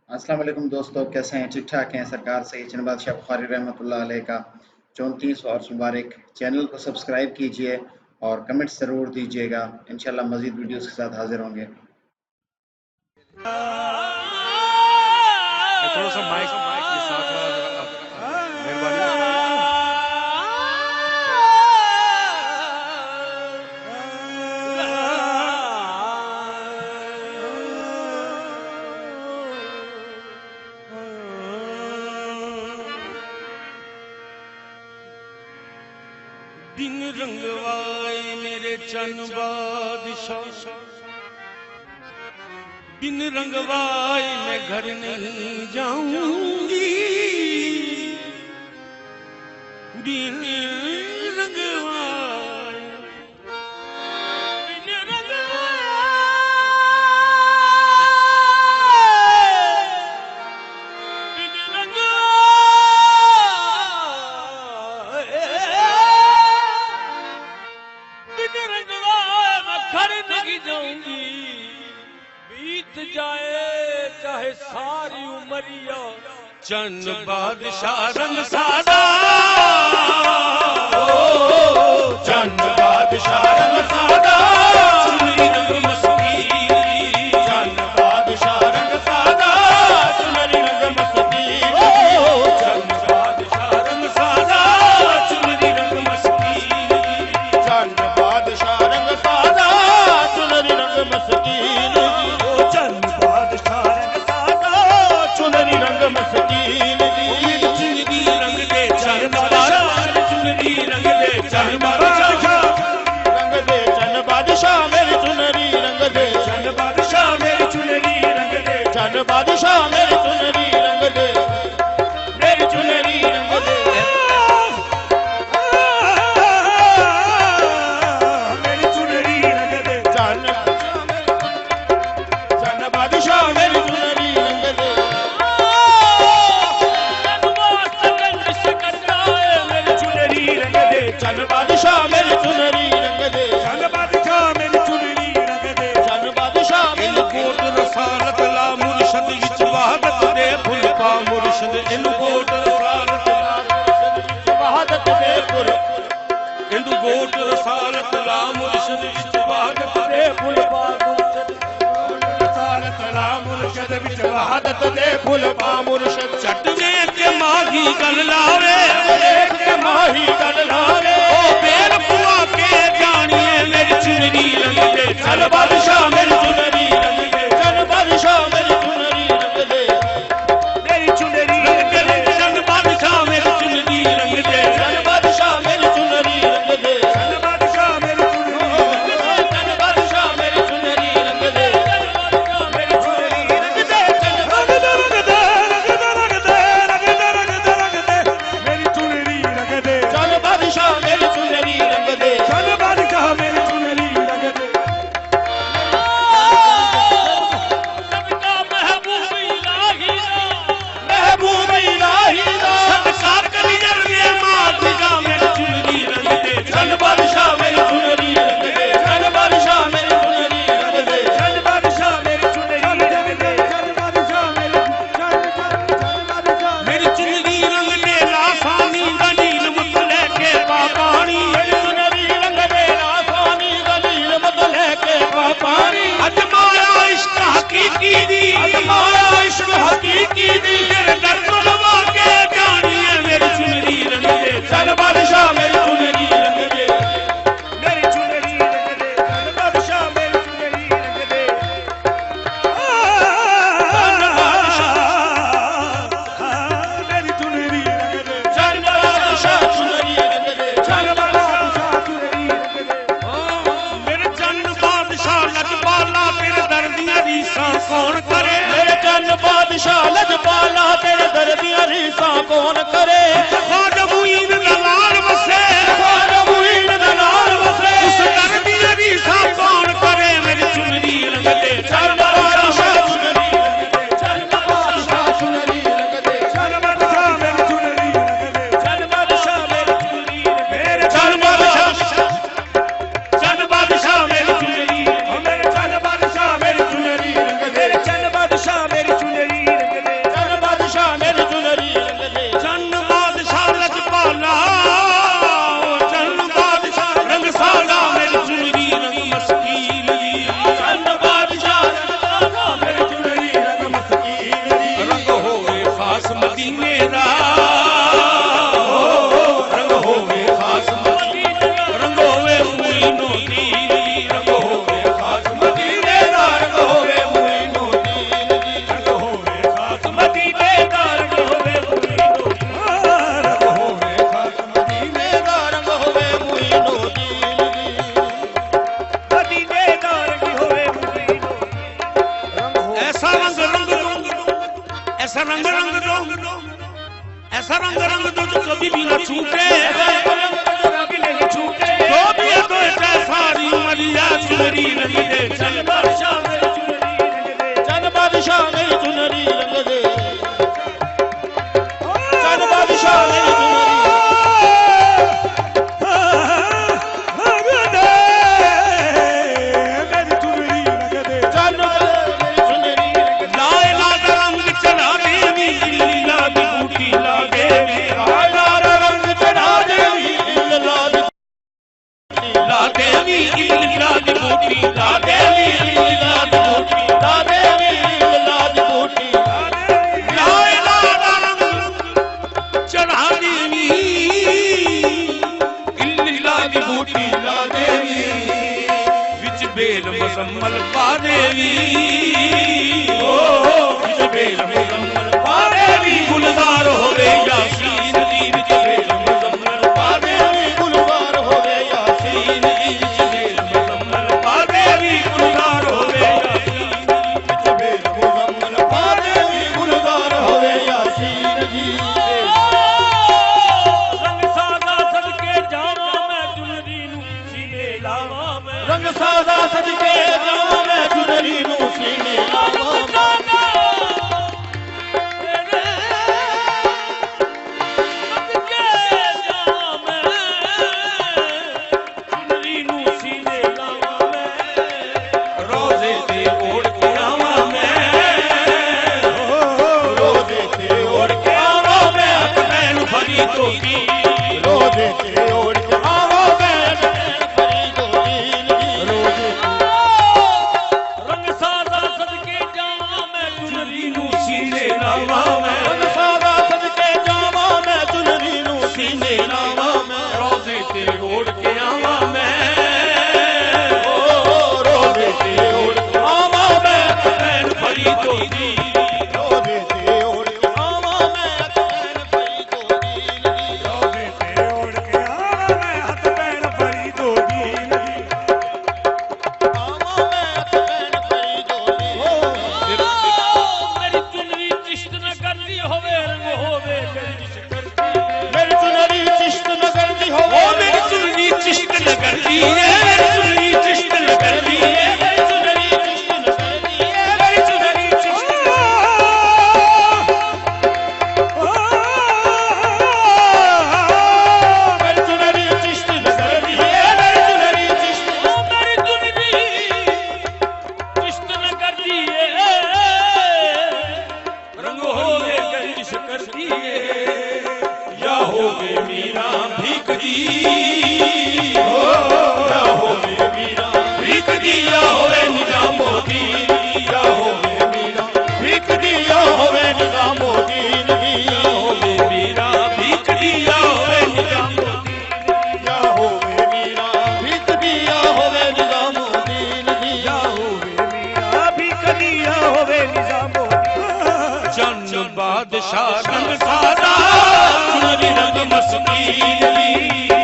अस्सलाम वालेकुम दोस्तों, कैसे हैं? ठीक ठाक हैं? सरकार से चंद बादशाह बुखारी रहमतुल्लाह अलैह का 34 और मुबारक। चैनल को सब्सक्राइब कीजिए और कमेंट्स ज़रूर दीजिएगा। इंशाल्लाह मज़ीद वीडियोस के साथ हाजिर होंगे। थोड़ा सा माइक के साथ मेहरबानी। दिन रंगवाए मेरे चन बादशाह, बिन रंगवाए मैं घर नहीं जाऊंगी। बिन रंगवाए बिन रंगवाए बिन रंगवाए मैं घर नहीं जाऊंगी। बीत जाए चाहे सारी उमरिया, चंद बादशाह रंग सादा, चंद बादशाह रंग सादा, चुनरी रंग मस्ती, चंद बादशाह रंग सादा, चुनरी रंग मस्ती, चंद बादशाह रंग सादा, चुनरी रंग मस्ती, चंद बादशाह रंग सादा, चुनरी रंग मस्कीन, चंद बादशाह रंग सादा, चुनरी रंग मस्कीन दी। चुनरी रंग दे चंद बादशाह, चुनरी रंग दे चंद बादशाह, रंग दे चंद बादशाह मेरी चुनरी रंग दे, चंद बादशाह मेरी चुनरी रंग दे, चंद बादशाह मेरी चुनरी रंग दे, मेरी चुनरी रंग दे, मेरी चुनरी रंग दे, चंद बादशाह मेरी चुनरी रंग दे, मेरी चुनरी रंग दे, चंद बादशाह मेरी चुनरी रंग दे, चंद बादशाह मेरी चुनरी रंग दे, चंद बादशाह मेरी कोट रसालत ला मुर्शद विच वहादत दे फुल पा मुर्शद, इन कोट रसालत वहादत दे फुल, इन कोट रसालत ला मुर्शद विच वहादत दे फुल पा मुर्शद, रसालत ला मुर्शद विच वहादत दे फुल पा मुर्शद। चट देख के माही गल लावे, देख के माही गल लावे, ओ बेर पुआ के जानिए मेरी चुनरी रंग दे, चल बादशाह मेरी चुनरी रंग दे, चंद बादशाह मेरी चुनरी रंग दे, मेरी चुनरी रंग दे, चल बादशाह मेरी चुनरी रंग दे, चंद बादशाह मेरी चुनरी रंग दे, चल बादशाह मेरी चुनरी चंद बादशाह मेरी चुनरी रंग दे, मेरी चुनरी रंग दे, चल रंग दे रंग दे रंग दे रंग दे रंग दे रंग दे रंग दे, मेरी चुनरी रंग दे, चंद बादशाह मेरी चुनरी रंग दे, चल बादशाह मेरी चुनरी रंग दे। सबका महबूब इलाही महबूब इलाही दा, सबका कलियर में मातिका मेरी चुनरी रंग दे, चंद बादशाह मेरी चुनरी रंग दे, चंद बादशाह मेरी चुनरी रंग दे, चल बादशाह मेरी चुनरी रंग दे, चल बादशाह मेरी मेरी चुनरी रंग दे, लासानी दा नील मुत लेके पापानी, मेरी चुनरी रंग दे, आसानी दलील मत लेके पापानी, अजमाया इश्क हकीकी दी, माया इश्क हकीकी दी, तेरे दर लवा के जानिए मेरी चुनरी रंग दे, चंद बादशाह मेरी चुनरी रंग दे, मेरी चुनरी रंग दे, चल बादशाह मेरी चुनरी रंग दे, मेरी चुनरी रंग दे, चंद बादशाह चुनरी रंग दे, चल बादशाह चुनरी रंग दे। मेरे चंद बादशाह लजपाला तेरे दर्दियां रीसां कौन करे, मेरे चंद बादशाह लजपाला तेरे दर्दियां रीसां कौन करे, ख्वाजा मुईन दलाल बसे, ख्वाजा मुईन दलाल बसे, उस दर्दियां रीसां कौन करे, मेरी चुनरी रंग दे, चंद बादशाह चुनरी रंग दे, चंद बादशाह चुनरी रंग दे, चल बादशाह मेरी चुनरी रंग दे, चंद बादशाह मेरी चुनरी रंग दे, मेरे चंद बादशाह चल बादशाह मेरी चुनरी, मेरे चल बादशाह मेरी चुनरी चुनरी रंग दे, चल बादशाह मेरी चुनरी रंग ऐसा रंग रंग दो, ऐसा रंग रंग दो जो कभी भी न छूटे, जो भी है तो ऐसा सारी उमरिया चुनरी रंग दे। चल बादशाह मेरी चुनरी रंग दे, चल बादशाह मेरी चुनरी रंग दे, चल बादशाह मेरी चुनरी मुजम्मल पा देवी, ओ बेल मुजम्मल पा देवी, गुलजार होवे यासीन दी विच बेल मुजम्मल पा देवी, गुलजार होवे यासीन दी विच बेल मुजम्मल पा देवी, गुलजार होवे यासीन विच बेल मुजम्मल पा देवी, गुलजार होवे यासीन दी। रंग सादा सदके जावा मैं चुनरी नू सीने लावा मैं, रंग सादा सदके जावा मैं चुनरी नू सीने लावा बादशाह रंग सादा चुनरी रंग मस्कीन दी।